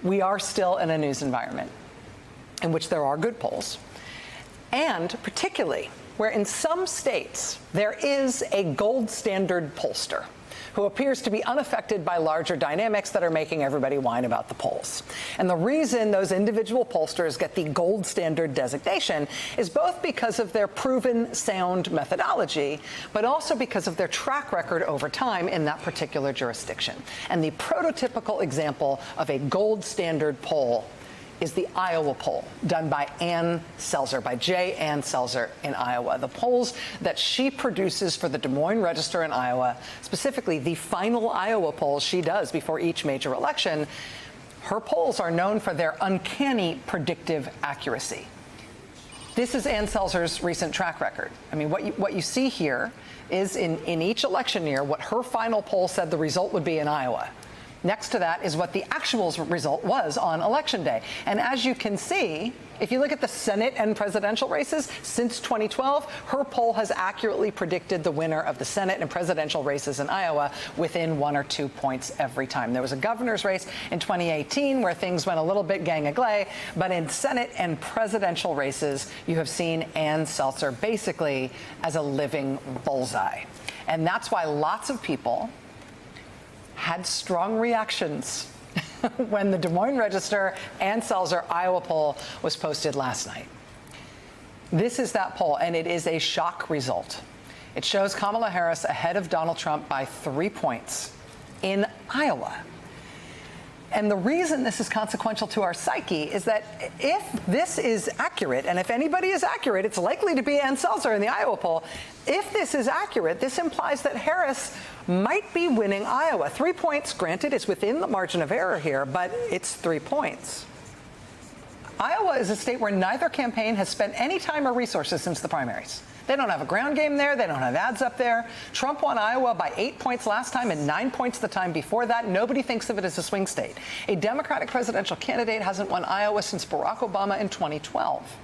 we are still in a news environment in which there are good polls, and particularly where in some states there is a gold standard pollster who appears to be unaffected by larger dynamics that are making everybody whine about the polls. And the reason those individual pollsters get the gold standard designation is both because of their proven sound methodology, but also because of their track record over time in that particular jurisdiction. And the prototypical example of a gold standard poll is the Iowa poll done by Ann Selzer, by J. Ann Selzer in Iowa. The polls that she produces for the Des Moines Register in Iowa, specifically the final Iowa polls she does before each major election, her polls are known for their uncanny predictive accuracy. This is Ann Selzer's recent track record. I mean, what you see here is in each election year what her final poll said the result would be in Iowa. Next to that is what the actual result was on Election Day. And as you can see, if you look at the Senate and presidential races since 2012, her poll has accurately predicted the winner of the Senate and presidential races in Iowa within 1 or 2 points every time. There was a governor's race in 2018 where things went a little bit gang-a-glay, but in Senate and presidential races, you have seen Ann Selzer basically as a living bullseye. And that's why lots of people had strong reactions when the Des Moines Register Ann Selzer Iowa poll was posted last night. This is that poll, and it is a shock result. It shows Kamala Harris ahead of Donald Trump by 3 points in Iowa. And the reason this is consequential to our psyche is that if this is accurate, and if anybody is accurate, it's likely to be Ann Selzer in the Iowa poll. If this is accurate, this implies that Harris might be winning Iowa. 3 points, granted, is within the margin of error here, but it's 3 points. Iowa is a state where neither campaign has spent any time or resources since the primaries. They don't have a ground game there. They don't have ads up there. Trump won Iowa by 8 points last time and 9 points the time before that. Nobody thinks of it as a swing state. A Democratic presidential candidate hasn't won Iowa since Barack Obama in 2012.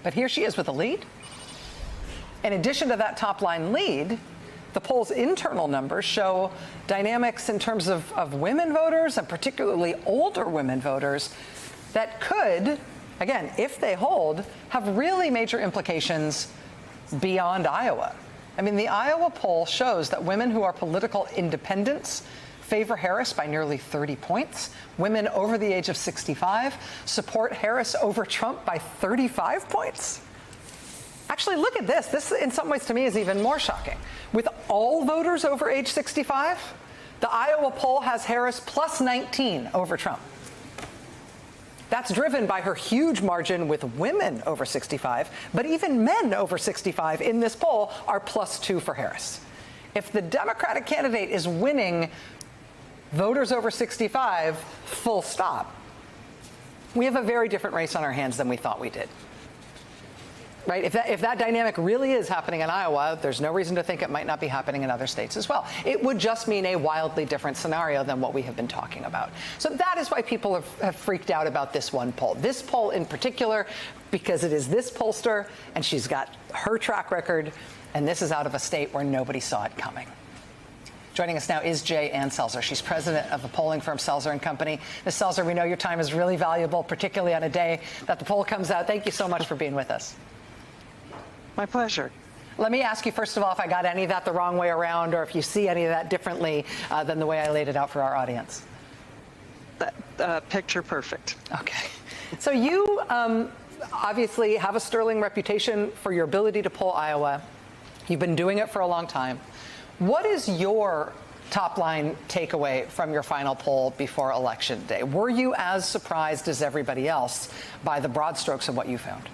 But here she is with a lead. In addition to that top-line lead, the poll's internal numbers show dynamics in terms of women voters, and particularly older women voters, that could, again, if they hold, have really major implications beyond Iowa. I mean, the Iowa poll shows that women who are political independents favor Harris by nearly 30 points. Women over the age of 65 support Harris over Trump by 35 points. Actually, look at this. This, in some ways, to me, is even more shocking. With all voters over age 65, the Iowa poll has Harris plus 19 over Trump. That's driven by her huge margin with women over 65, but even men over 65 in this poll are plus 2 for Harris. If the Democratic candidate is winning voters over 65, full stop, we have a very different race on our hands than we thought we did. Right? If that dynamic really is happening in Iowa, there's no reason to think it might not be happening in other states as well. It would just mean a wildly different scenario than what we have been talking about. So that is why people have freaked out about this one poll. This poll in particular, because it is this pollster, and she's got her track record, and this is out of a state where nobody saw it coming. Joining us now is J. Ann Selzer. She's president of the polling firm Selzer & Company. Ms. Selzer, we know your time is really valuable, particularly on a day that the poll comes out. Thank you so much for being with us. My pleasure. Let me ask you, first of all, if I got any of that the wrong way around, or if you see any of that differently than the way I laid it out for our audience. Picture perfect. Okay. So you obviously have a sterling reputation for your ability to poll Iowa. You've been doing it for a long time. What is your top-line takeaway from your final poll before Election Day? Were you as surprised as everybody else by the broad strokes of what you found?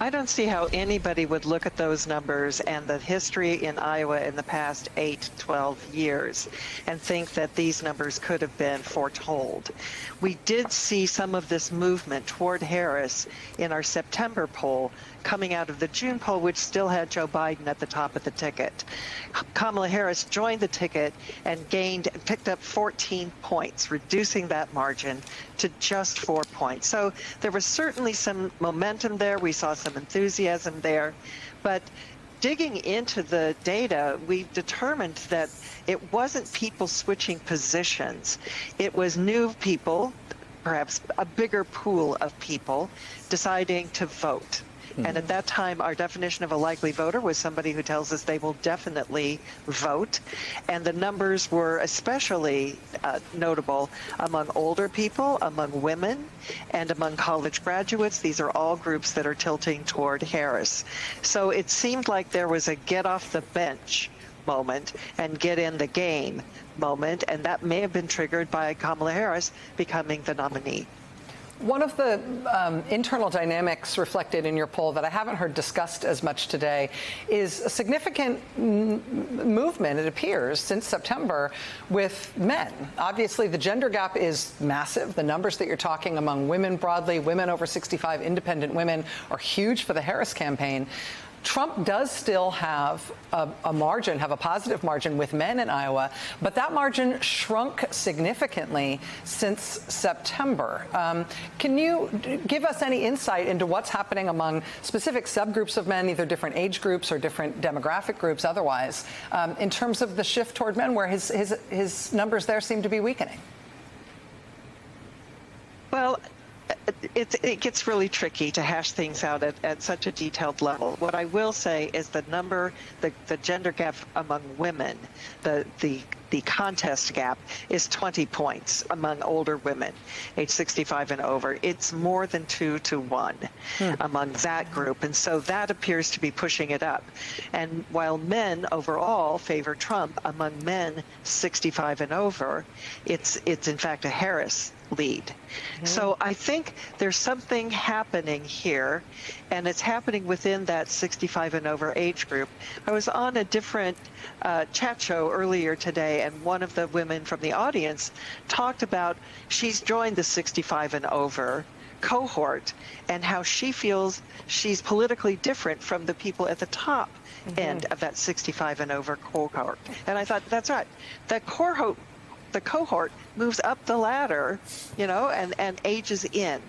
I don't see how anybody would look at those numbers and the history in Iowa in the past 8, 12 years and think that these numbers could have been foretold. We did see some of this movement toward Harris in our September poll coming out of the June poll, which still had Joe Biden at the top of the ticket. Kamala Harris joined the ticket and picked up 14 points, reducing that margin to just 4 points. So there was certainly some momentum there. We saw some enthusiasm there. But digging into the data, we determined that it wasn't people switching positions. It was new people, perhaps a bigger pool of people, deciding to vote. And at that time, our definition of a likely voter was somebody who tells us they will definitely vote. And the numbers were especially notable among older people, among women, and among college graduates. These are all groups that are tilting toward Harris. So it seemed like there was a get off the bench moment and get in the game moment, and that may have been triggered by Kamala Harris becoming the nominee. One of the internal dynamics reflected in your poll that I haven't heard discussed as much today is a significant movement, it appears, since September with men. Obviously, the gender gap is massive. The numbers that you're talking among women broadly, women over 65, independent women, are huge for the Harris campaign. Trump does still have a margin, have a positive margin with men in Iowa, but that margin shrunk significantly since September. Can you give us any insight into what's happening among specific subgroups of men, either different age groups or different demographic groups otherwise, in terms of the shift toward men, where his numbers there seem to be weakening? Well, it gets really tricky to hash things out at such a detailed level. What I will say is the gender gap among women, the contest gap is 20 points among older women, age 65 and over. It's more than 2 to 1 among that group. And so that appears to be pushing it up. And while men overall favor Trump, among men 65 and over, it's in fact a Harris lead. So I think there's something happening here, and it's happening within that 65 and over age group. I was on a different chat show earlier today, and one of the women from the audience talked about she's joined the 65 and over cohort and how she feels she's politically different from the people at the top end of that 65 and over cohort. And I thought, that's right. The cohort moves up the ladder, and ages in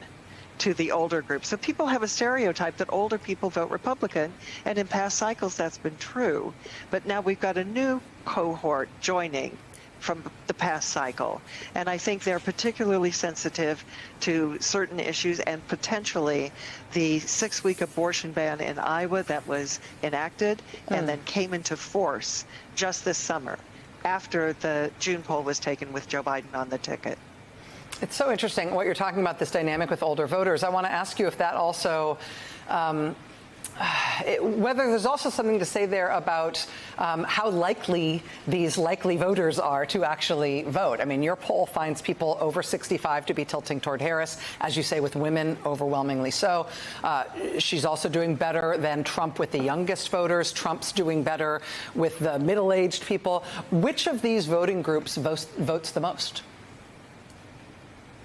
to the older group. So people have a stereotype that older people vote Republican, and in past cycles that's been true. But now we've got a new cohort joining from the past cycle. And I think they're particularly sensitive to certain issues, and potentially the 6-week abortion ban in Iowa that was enacted and then came into force just this summer, after the June poll was taken with Joe Biden on the ticket. It's so interesting what you're talking about, this dynamic with older voters. I want to ask you if that also, whether there's also something to say there about how likely these likely voters are to actually vote. I mean, your poll finds people over 65 to be tilting toward Harris, as you say, with women overwhelmingly so. She's also doing better than Trump with the youngest voters. Trump's doing better with the middle-aged people. Which of these voting groups votes the most?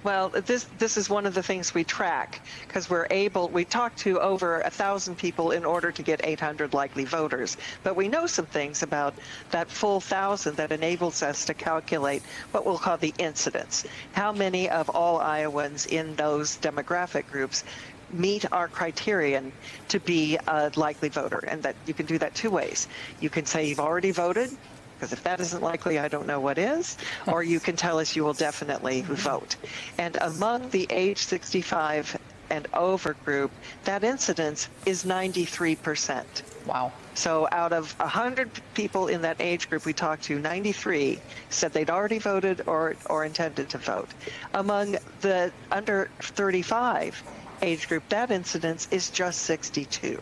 Well, this is one of the things we track, because we talk to over 1,000 people in order to get 800 likely voters. But we know some things about that full 1,000 that enables us to calculate what we'll call the incidence. How many of all Iowans in those demographic groups meet our criterion to be a likely voter? And that you can do that 2 ways. You can say you've already voted, because if that isn't likely, I don't know what is, or you can tell us you will definitely vote. And among the age 65 and over group, that incidence is 93%. Wow. So out of 100 people in that age group we talked to, 93 said they'd already voted or intended to vote. Among the under 35 age group, that incidence is just 62.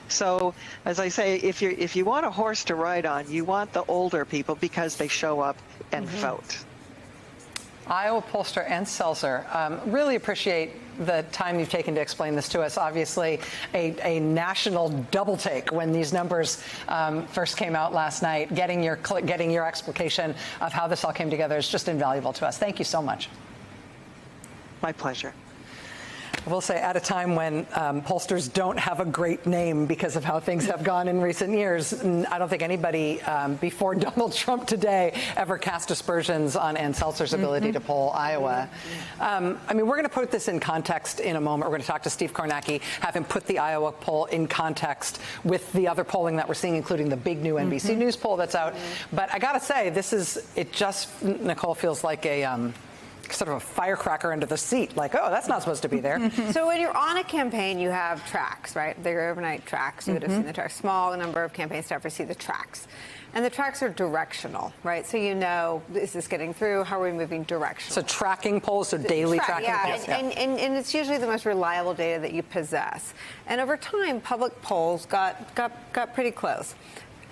So, as I say, if you want a horse to ride on, you want the older people because they show up and vote. Iowa pollster Ann Selzer, really appreciate the time you've taken to explain this to us. Obviously, a national double take when these numbers first came out last night. Getting your explication of how this all came together is just invaluable to us. Thank you so much. My pleasure. I will say, at a time when pollsters don't have a great name because of how things have gone in recent years, I don't think anybody before Donald Trump today ever cast aspersions on Ann Seltzer's ability to poll Iowa. I mean, we're going to put this in context in a moment. We're going to talk to Steve Kornacki, have him put the Iowa poll in context with the other polling that we're seeing, including the big new NBC News poll that's out. But I got to say, Nicole, feels like a sort of a firecracker under the seat, like, oh, that's not supposed to be there. So when you're on a campaign, you have tracks, right? They're overnight tracks. You would have seen the tracks. Small number of campaign staffers see the tracks. And the tracks are directional, right? So you know, is this getting through? How are we moving directional? So tracking polls, so daily tracking polls. And it's usually the most reliable data that you possess. And over time, public polls got pretty close.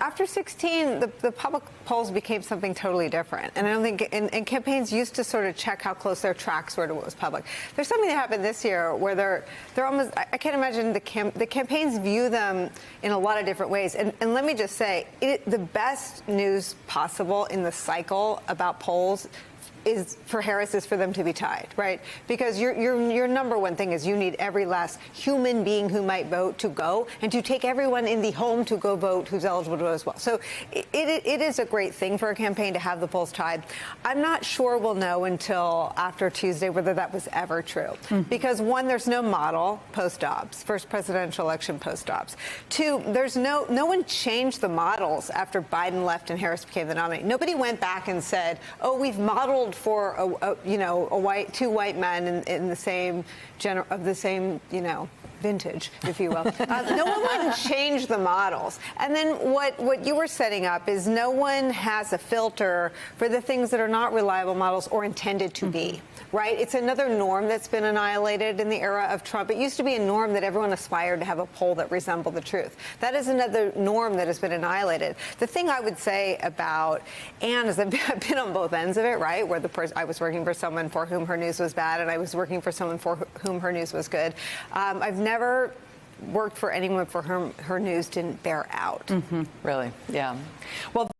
After 2016, the public polls became something totally different. And I don't think, and campaigns used to sort of check how close their tracks were to what was public. There's something that happened this year where they're almost, I can't imagine the campaigns view them in a lot of different ways. And let me just say, the best news possible in the cycle about polls is for Harris is for them to be tied, right? Because your number one thing is you need every last human being who might vote to go, and to take everyone in the home to go vote who's eligible to vote as well. So it is a great thing for a campaign to have the polls tied. I'm not sure we'll know until after Tuesday whether that was ever true. Because one, there's no model post-Dobbs, first presidential election post-Dobbs. Two, there's no one changed the models after Biden left and Harris became the nominee. Nobody went back and said, oh, we've modeled for two white men in the same vintage, if you will. No one went and changed the models. And then what you were setting up is no one has a filter for the things that are not reliable models or intended to be, right? It's another norm that's been annihilated in the era of Trump. It used to be a norm that everyone aspired to have a poll that resembled the truth. That is another norm that has been annihilated. The thing I would say about Ann is I've been on both ends of it, right? Where I was working for someone for whom her news was bad, and I was working for someone for whom her news was good. I've never worked for anyone for whom her news didn't bear out. Really? Yeah. Well,